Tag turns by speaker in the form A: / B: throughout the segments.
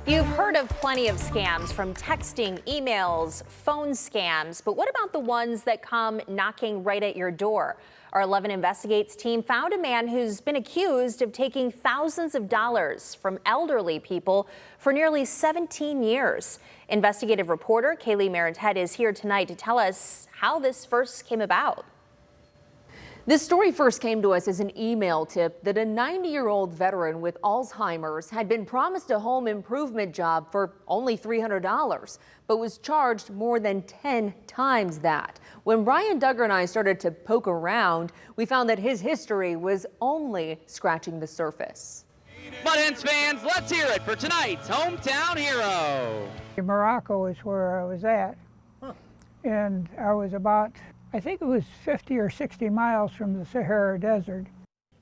A: You've heard of plenty of scams, from texting, emails, phone scams, but what about the ones that come knocking right at your door? Our 11 Investigates team found a man who's been accused of taking thousands of dollars from elderly people for nearly 17 years. Investigative reporter Kaylee Maritet is here tonight to tell us how this first came about.
B: This story first came to us as an email tip that a 90-year-old veteran with Alzheimer's had been promised a home improvement job for only $300, but was charged more than 10 times that. When Brian Duggar and I started to poke around, we found that his history was only scratching the surface.
C: Mud Hens fans, let's hear it for tonight's hometown hero.
D: Morocco is where I was at, and I was about, I think it was 50 or 60 miles from the Sahara Desert.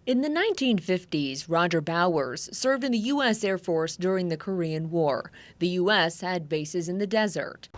B: In the 1950s, Roger Bowers served in the U.S. Air Force during the Korean War. The U.S. had bases in the desert.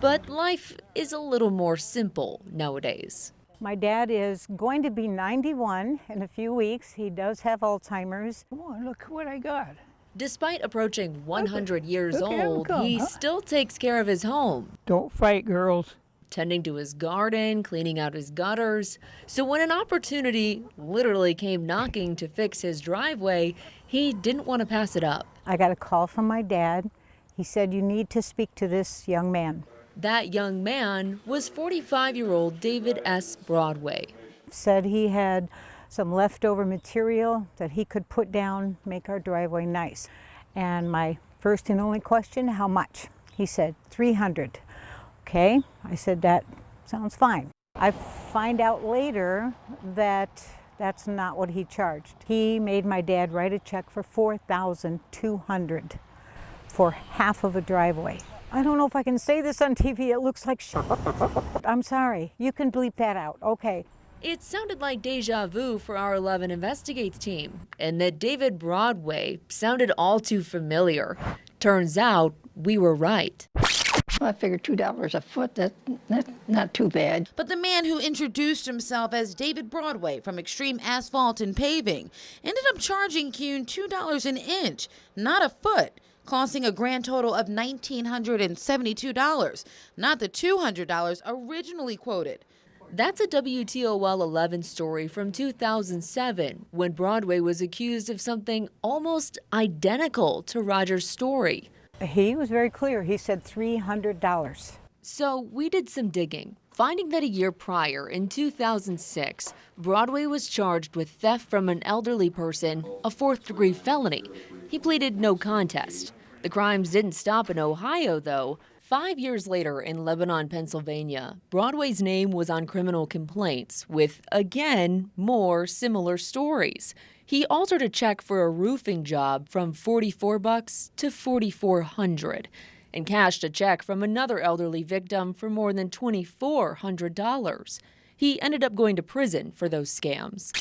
B: But life is a little more simple nowadays.
E: My dad is going to be 91 in a few weeks. He does have Alzheimer's.
D: Oh, look what I got.
B: Despite approaching 100 years
D: Look at him
B: old,
D: come,
B: he
D: huh?
B: still takes care of his home.
D: Don't fight, girls.
B: Tending to his garden, cleaning out his gutters. So when an opportunity literally came knocking to fix his driveway, he didn't want to pass it up.
E: I got a call from my dad. He said, "You need to speak to this young man."
B: That young man was 45-year-old David S. Broadway.
E: Said he had some leftover material that he could put down, make our driveway nice. And my first and only question, how much? He said, $300. Okay, I said, that sounds fine. I find out later that that's not what he charged. He made my dad write a check for $4,200 for half of a driveway. I don't know if I can say this on TV, it looks like shit. I'm sorry, you can bleep that out, okay.
B: It sounded like deja vu for our 11 Investigates team, and that David Broadway sounded all too familiar. Turns out we were right.
F: I figured $2 a foot, that's not too bad.
G: But the man who introduced himself as David Broadway from Extreme Asphalt and Paving ended up charging Kuhn $2 an inch, not a foot, costing a grand total of $1,972, not the $200 originally quoted.
B: That's a WTOL 11 story from 2007, when Broadway was accused of something almost identical to Roger's story.
E: He was very clear, he said $300.
B: So we did some digging, finding that a year prior, in 2006, Broadway was charged with theft from an elderly person, a fourth-degree felony. He pleaded no contest. The crimes didn't stop in Ohio, though. 5 years later in Lebanon, Pennsylvania, Broadway's name was on criminal complaints with, again, more similar stories. He altered a check for a roofing job from $44 to $4,400 and cashed a check from another elderly victim for more than $2,400. He ended up going to prison for those scams.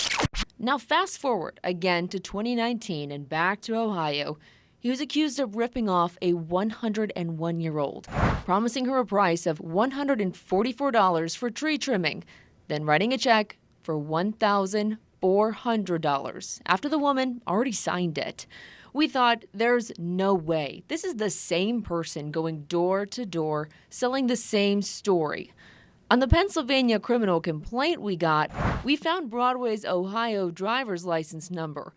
B: Now fast forward again to 2019 and back to Ohio. He was accused of ripping off a 101-year-old, promising her a price of $144 for tree trimming, then writing a check for $1,400 after the woman already signed it. We thought, there's no way this is the same person going door to door selling the same story. On the Pennsylvania criminal complaint we got, we found Broadway's Ohio driver's license number.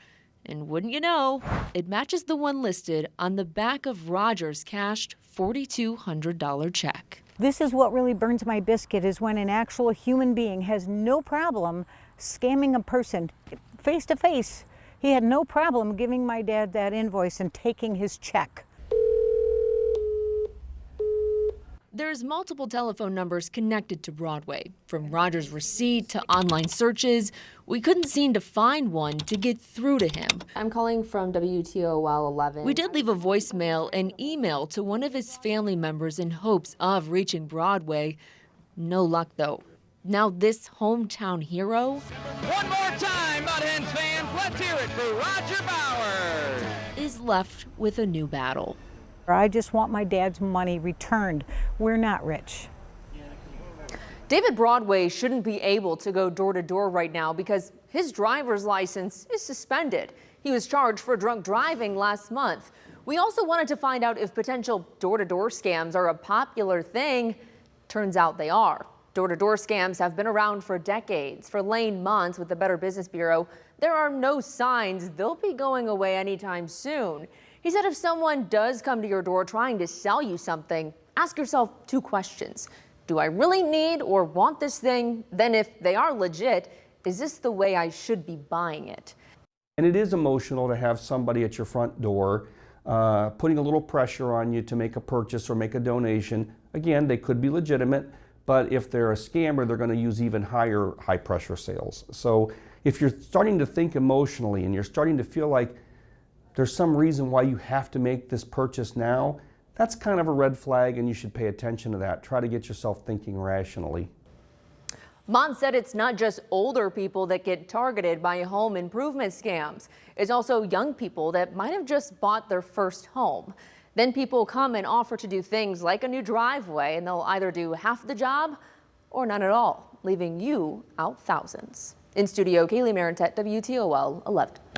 B: And wouldn't you know, it matches the one listed on the back of Roger's cashed $4,200 check.
E: This is what really burns my biscuit, is when an actual human being has no problem scamming a person face to face. He had no problem giving my dad that invoice and taking his check.
B: There's multiple telephone numbers connected to Broadway. From Roger's receipt to online searches, we couldn't seem to find one to get through to him. I'm calling from WTOL 11. We did leave a voicemail and email to one of his family members in hopes of reaching Broadway. No luck, though. Now this hometown hero...
C: One more time, Mud Hens fans, let's hear it for Roger Bowers.
B: ...is left with a new battle.
E: I just want my dad's money returned. We're not rich.
B: David Broadway shouldn't be able to go door to door right now because his driver's license is suspended. He was charged for drunk driving last month. We also wanted to find out if potential door-to-door scams are a popular thing. Turns out they are. Door-to-door scams have been around for decades. For Lane Muntz with the Better Business Bureau, there are no signs they'll be going away anytime soon. He said if someone does come to your door trying to sell you something, ask yourself 2 questions. Do I really need or want this thing? Then if they are legit, is this the way I should be buying it?
H: And it is emotional to have somebody at your front door putting a little pressure on you to make a purchase or make a donation. Again, they could be legitimate, but if they're a scammer, they're going to use even high pressure sales. So if you're starting to think emotionally and you're starting to feel like there's some reason why you have to make this purchase now, that's kind of a red flag and you should pay attention to that. Try to get yourself thinking rationally.
B: Muntz said it's not just older people that get targeted by home improvement scams. It's also young people that might have just bought their first home. Then people come and offer to do things like a new driveway, and they'll either do half the job or none at all, leaving you out thousands. In studio, Kaylee Marentet, WTOL 11.